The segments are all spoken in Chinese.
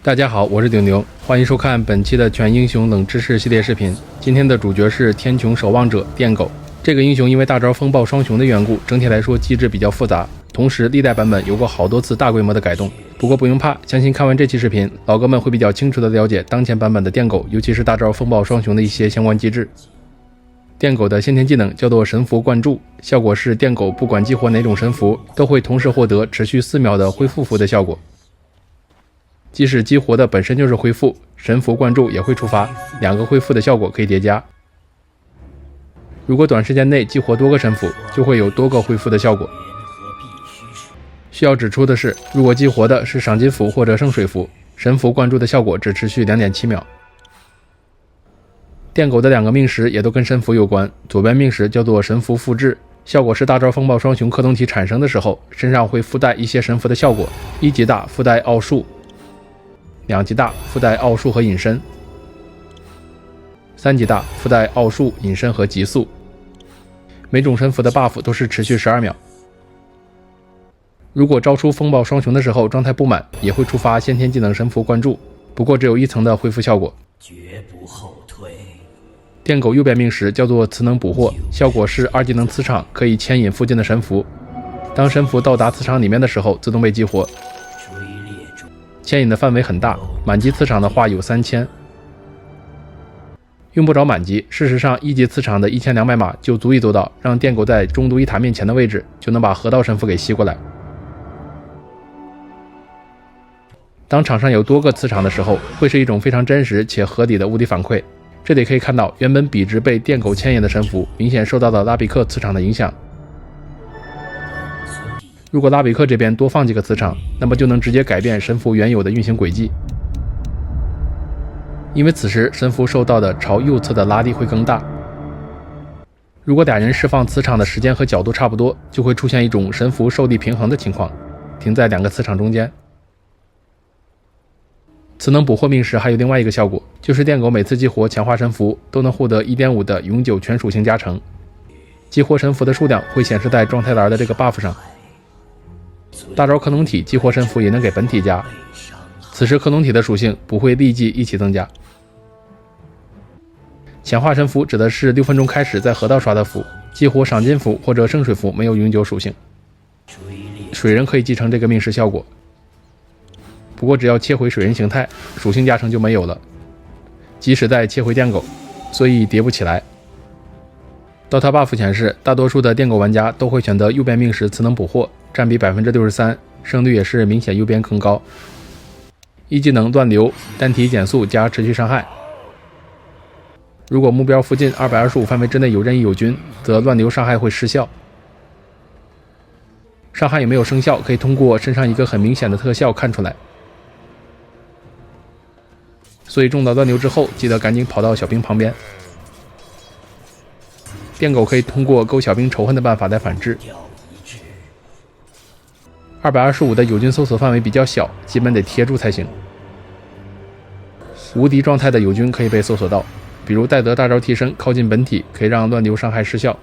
大家好，我是顶牛，欢迎收看本期的全英雄冷知识系列视频。今天的主角是天穹守望者电狗。这个英雄因为大招风暴双雄的缘故，整体来说机制比较复杂，同时历代版本有过好多次大规模的改动。不过不用怕，相信看完这期视频，老哥们会比较清楚的了解当前版本的电狗，尤其是大招风暴双雄的一些相关机制。电狗的先天技能叫做神符灌注，效果是电狗不管激活哪种神符，都会同时获得持续4秒的恢复符的效果。即使激活的本身就是恢复，神符灌注也会触发，2个恢复的效果可以叠加。如果短时间内激活多个神符，就会有多个恢复的效果。需要指出的是，如果激活的是赏金符或者圣水符，神符灌注的效果只持续 2.7 秒。电狗的2个命石也都跟神符有关，左边命石叫做神符复制，效果是大招风暴双雄克隆体产生的时候，身上会附带一些神符的效果，1级大附带奥数，2级大附带奥数和隐身，3级大附带奥数、隐身和极速。每种神符的 buff 都是持续12秒。如果招出风暴双雄的时候状态不满，也会触发先天技能神符灌注，不过只有1层的恢复效果，绝不后退。电狗右边命石叫做磁能捕获，效果是2技能磁场可以牵引附近的神符，当神符到达磁场里面的时候自动被激活，牵引的范围很大，满级磁场的话有3000。用不着满级，事实上1级磁场的1200码就足以做到让电狗在中毒一塔面前的位置就能把河道神符给吸过来。当场上有多个磁场的时候，会是一种非常真实且合理的物理反馈。这里可以看到，原本笔直被电狗牵引的神符明显受到了拉比克磁场的影响。如果拉比克这边多放几个磁场，那么就能直接改变神符原有的运行轨迹，因为此时神符受到的朝右侧的拉力会更大。如果2人释放磁场的时间和角度差不多，就会出现一种神符受力平衡的情况，停在2个磁场中间。磁能捕获命石还有另外一个效果，就是电狗每次激活强化神符都能获得 1.5 的永久全属性加成，激活神符的数量会显示在状态栏的这个 buff 上。大招克隆体激活神符也能给本体加，此时克隆体的属性不会立即一起增加。强化神符指的是6分钟开始在河道刷的符，激活赏金符或者圣水符没有永久属性，水人可以继承这个命石效果，不过只要切回水人形态，属性加成就没有了，即使再切回电狗，所以叠不起来。DOTA buff 显示，大多数的电狗玩家都会选择右边命石磁能捕获，占比 63%， 胜率也是明显右边更高。1技能乱流，单体减速加持续伤害。如果目标附近225范围之内有任意友军，则乱流伤害会失效。伤害有没有生效，可以通过身上一个很明显的特效看出来。所以中到乱流之后，记得赶紧跑到小兵旁边。电狗可以通过勾小兵仇恨的办法来反制。225的友军搜索范围比较小，基本得贴住才行。无敌状态的友军可以被搜索到，比如戴德大招替身靠近本体，可以让乱流伤害失效。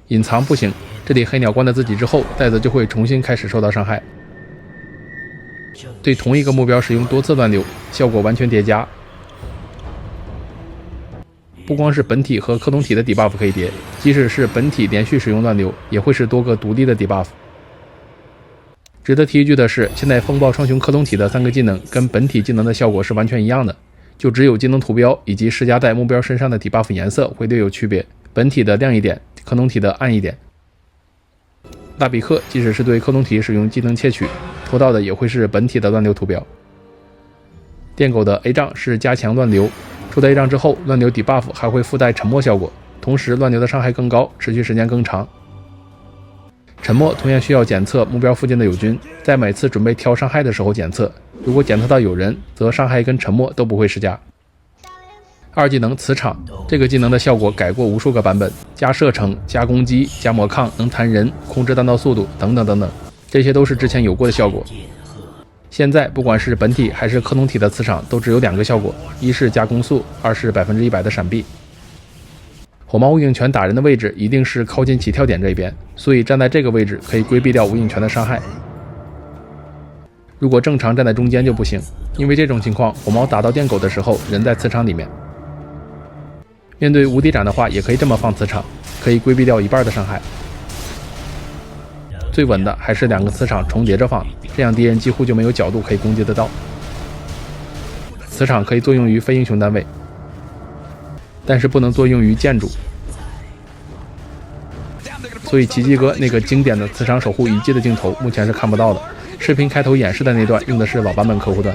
隐藏不行，这里黑鸟关了自己之后，戴德就会重新开始受到伤害。对同一个目标使用多次乱流，效果完全叠加。不光是本体和克隆体的 debuff 可以叠，即使是本体连续使用乱流，也会是多个独立的 debuff。值得提一句的是，现在风暴双雄克隆体的3个技能跟本体技能的效果是完全一样的，就只有技能图标以及施加在目标身上的 debuff 颜色会略有区别，本体的亮一点，克隆体的暗一点。拉比克即使是对克隆体使用技能窃取，抽到的也会是本体的乱流图标。电狗的 A 杖是加强乱流，出了 A 杖之后，乱流 debuff 还会附带沉默效果，同时乱流的伤害更高，持续时间更长。沉默同样需要检测目标附近的友军，在每次准备挑伤害的时候检测，如果检测到有人，则伤害跟沉默都不会施加。2技能磁场，这个技能的效果改过无数个版本，加射程、加攻击、加魔抗、能弹人、控制弹道速度等等等等，这些都是之前有过的效果。现在不管是本体还是克隆体的磁场都只有2个效果，一是加攻速，2是100%的闪避。火猫无影拳打人的位置一定是靠近起跳点这边，所以站在这个位置可以规避掉无影拳的伤害。如果正常站在中间就不行，因为这种情况火矛打到电狗的时候人在磁场里面。面对无敌斩的话也可以这么放磁场，可以规避掉一半的伤害。最稳的还是2个磁场重叠着放，这样敌人几乎就没有角度可以攻击得到。磁场可以作用于非英雄单位，但是不能作用于建筑，所以奇迹哥那个经典的磁场守护遗迹的镜头目前是看不到的。视频开头演示的那段用的是老版本客户端。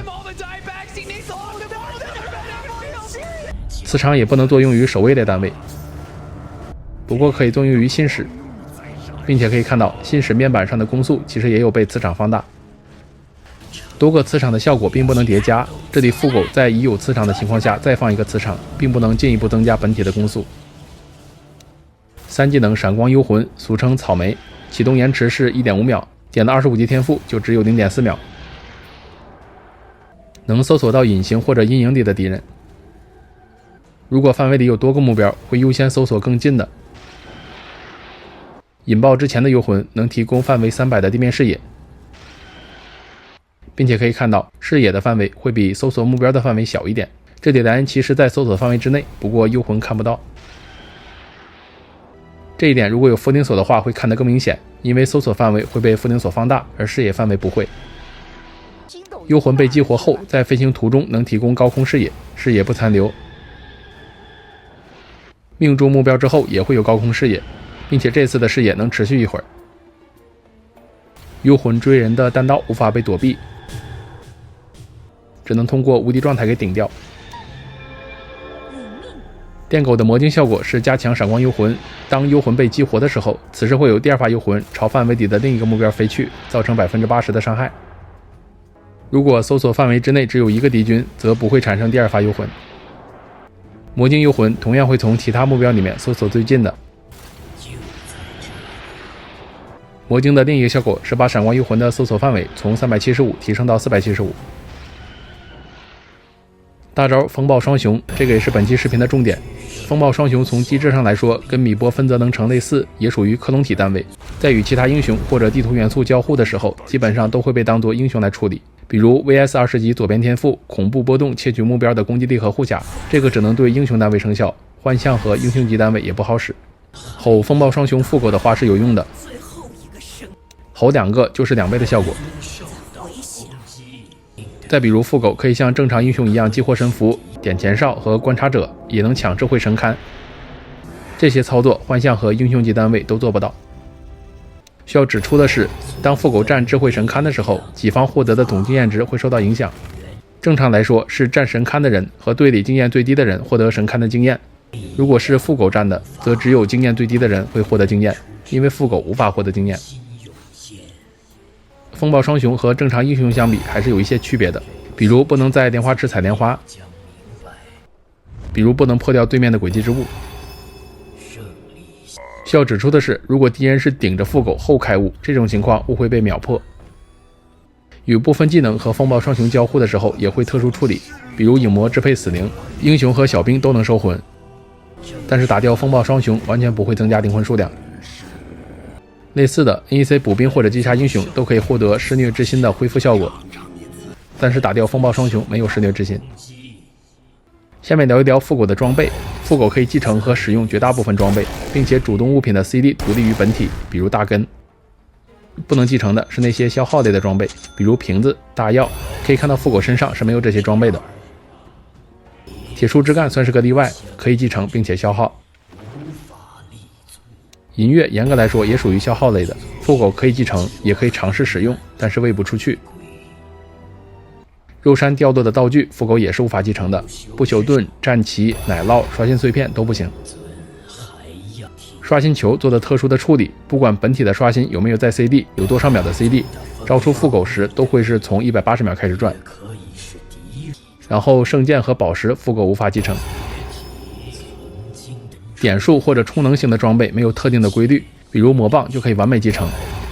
磁场也不能作用于守卫类单位，不过可以作用于新使，并且可以看到新使面板上的攻速其实也有被磁场放大。多个磁场的效果并不能叠加，这里副狗在已有磁场的情况下再放一个磁场，并不能进一步增加本体的攻速。3技能闪光幽魂，俗称草莓，启动延迟是 1.5 秒，点了25级天赋就只有 0.4 秒，能搜索到隐形或者阴影里的敌人。如果范围里有多个目标，会优先搜索更近的。引爆之前的幽魂能提供范围300的地面视野，并且可以看到视野的范围会比搜索目标的范围小一点。这里莱恩其实在搜索范围之内，不过幽魂看不到。这一点如果有伏顶锁的话会看得更明显，因为搜索范围会被伏顶锁放大，而视野范围不会。幽魂被激活后，在飞行途中能提供高空视野，视野不残留。命中目标之后也会有高空视野，并且这次的视野能持续一会儿。幽魂追人的弹道无法被躲避，只能通过无敌状态给顶掉。电狗的魔镜效果是加强闪光幽魂，当幽魂被激活的时候，此时会有第2发幽魂朝范围里的另一个目标飞去，造成 80% 的伤害。如果搜索范围之内只有一个敌军，则不会产生第2发幽魂。魔镜幽魂同样会从其他目标里面搜索最近的。魔镜的另一个效果是把闪光幽魂的搜索范围从375提升到475。大招风暴双雄，这个也是本期视频的重点。风暴双雄从机制上来说跟米波分则能城类似，也属于克隆体单位，在与其他英雄或者地图元素交互的时候，基本上都会被当作英雄来处理。比如 VS 20级左边天赋恐怖波动窃取目标的攻击力和护甲，这个只能对英雄单位生效，幻象和英雄级单位也不好使。吼风暴双雄副狗的话是有用的，吼2个就是2倍的效果。再比如副狗可以像正常英雄一样激活神符、点前哨和观察者，也能抢智慧神龛，这些操作幻象和英雄级单位都做不到。需要指出的是，当副狗占智慧神龛的时候，己方获得的总经验值会受到影响。正常来说是占神龛的人和队里经验最低的人获得神龛的经验，如果是副狗占的，则只有经验最低的人会获得经验，因为副狗无法获得经验。风暴双雄和正常英雄相比还是有一些区别的，比如不能在莲花池采莲花，比如不能破掉对面的轨迹之物。需要指出的是，如果敌人是顶着副狗后开物，这种情况物会被秒破。与部分技能和风暴双雄交互的时候也会特殊处理，比如影魔支配死灵，英雄和小兵都能收魂，但是打掉风暴双雄完全不会增加灵魂数量。类似的 NEC 补兵或者击杀英雄都可以获得施虐之心的恢复效果，但是打掉风暴双雄没有施虐之心。下面聊一聊副狗的装备。副狗可以继承和使用绝大部分装备，并且主动物品的 CD 独立于本体，比如大根。不能继承的是那些消耗类的装备，比如瓶子、大药，可以看到副狗身上是没有这些装备的。铁树枝干算是个例外，可以继承并且消耗。银月严格来说也属于消耗类的，副狗可以继承，也可以尝试使用，但是喂不出去。肉山掉落的道具，副狗也是无法继承的，不朽盾、战旗、奶酪、刷新碎片都不行。刷新球做的特殊的处理，不管本体的刷新有没有在 CD， 有多少秒的 CD， 招出副狗时都会是从180秒开始转。然后圣剑和宝石副狗无法继承。点数或者充能型的装备没有特定的规律，比如魔棒就可以完美继承，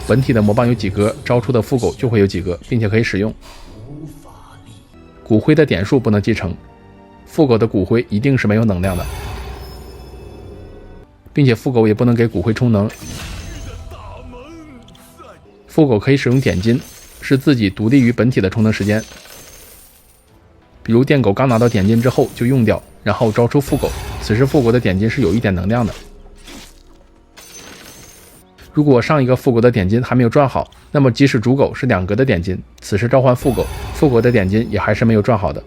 本体的魔棒有几格，招出的副狗就会有几格，并且可以使用。骨灰的点数不能继承，副狗的骨灰一定是没有能量的，并且副狗也不能给骨灰充能。副狗可以使用点金，是自己独立于本体的充能时间。比如电狗刚拿到点金之后就用掉，然后招出副狗，此时副狗的点金是有一点能量的。如果上一个副狗的点金还没有赚好，那么即使主狗是2格的点金，此时召唤副狗，副狗的点金也还是没有赚好的。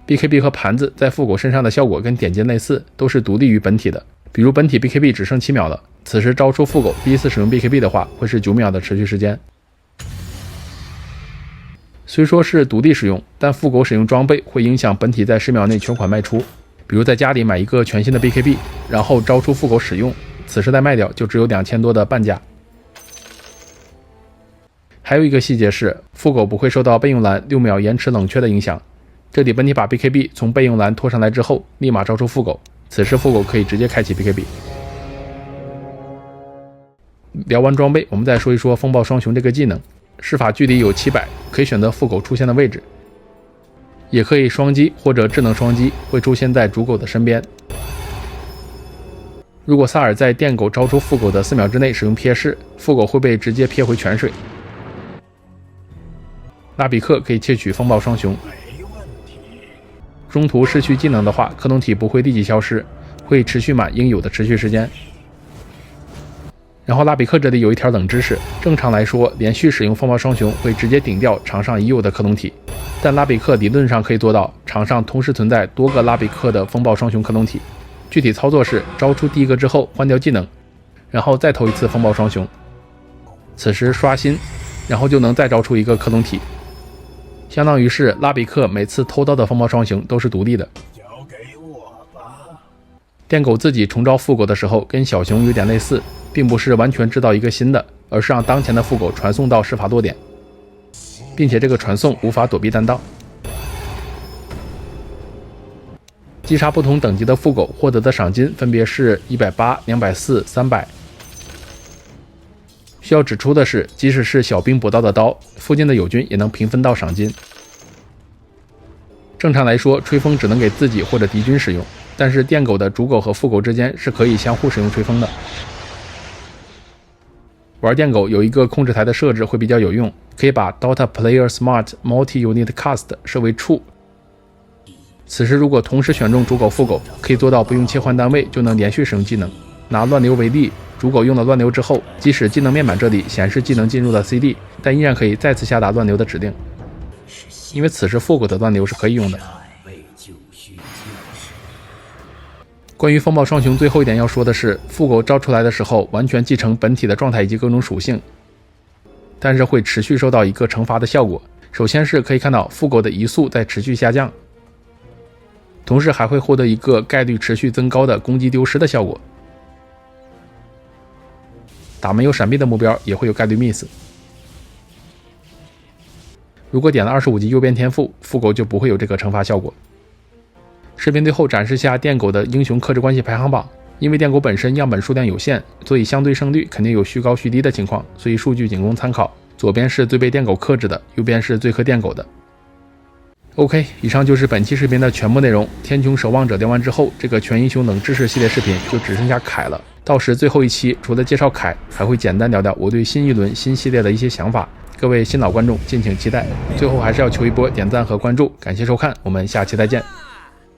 BKB 和盘子在副狗身上的效果跟点金类似，都是独立于本体的。比如本体 BKB 只剩7秒了，此时招出副狗，第一次使用 BKB 的话，会是9秒的持续时间。虽说是独立使用，但副狗使用装备会影响本体在10秒内全款卖出。比如在家里买一个全新的 BKB， 然后招出副狗使用，此时再卖掉就只有2000多的半价。还有一个细节是，副狗不会受到备用栏6秒延迟冷却的影响。这里本体把 BKB 从备用栏拖上来之后，立马招出副狗，此时副狗可以直接开启 BKB。聊完装备，我们再说一说风暴双雄这个技能。施法距离有700，可以选择副狗出现的位置，也可以双击或者智能双击，会出现在主狗的身边。如果萨尔在电狗招出副狗的4秒之内使用瞥视，副狗会被直接瞥回泉水。拉比克可以窃取风暴双雄，中途失去技能的话，克隆体不会立即消失，会持续满应有的持续时间。然后拉比克这里有一条冷知识，正常来说连续使用风暴双雄会直接顶掉场上已有的克隆体，但拉比克理论上可以做到场上同时存在多个拉比克的风暴双雄克隆体。具体操作是招出第一个之后换掉技能，然后再投一次风暴双雄，此时刷新，然后就能再招出一个克隆体，相当于是拉比克每次偷到的风暴双雄都是独立的。交给我吧。电狗自己重招副狗的时候跟小熊有点类似，并不是完全制造一个新的，而是让当前的副狗传送到施法落点，并且这个传送无法躲避弹道。击杀不同等级的副狗获得的赏金分别是180、240、300。需要指出的是，即使是小兵补刀的刀，附近的友军也能平分到赏金。正常来说，吹风只能给自己或者敌军使用，但是电狗的主狗和副狗之间是可以相互使用吹风的。玩电狗有一个控制台的设置会比较有用，可以把 Dota Player Smart Multi-Unit Cast 设为 True。此时如果同时选中主狗副狗，可以做到不用切换单位就能连续使用技能。拿乱流为例，主狗用了乱流之后，即使技能面板这里显示技能进入了 CD， 但依然可以再次下达乱流的指令，因为此时副狗的乱流是可以用的。关于风暴双雄最后一点要说的是，副狗招出来的时候完全继承本体的状态以及各种属性，但是会持续受到一个惩罚的效果。首先是可以看到副狗的移速在持续下降，同时还会获得一个概率持续增高的攻击丢失的效果，打没有闪避的目标也会有概率 miss。 如果点了25级右边天赋，副狗就不会有这个惩罚效果。视频最后展示下电狗的英雄克制关系排行榜，因为电狗本身样本数量有限，所以相对胜率肯定有虚高虚低的情况，所以数据仅供参考。左边是最被电狗克制的，右边是最克电狗的。OK， 以上就是本期视频的全部内容。天穹守望者聊完之后，这个全英雄冷知识系列视频就只剩下凯了。到时最后一期除了介绍凯，还会简单聊聊我对新一轮新系列的一些想法。各位新老观众敬请期待。最后还是要求一波点赞和关注，感谢收看，我们下期再见。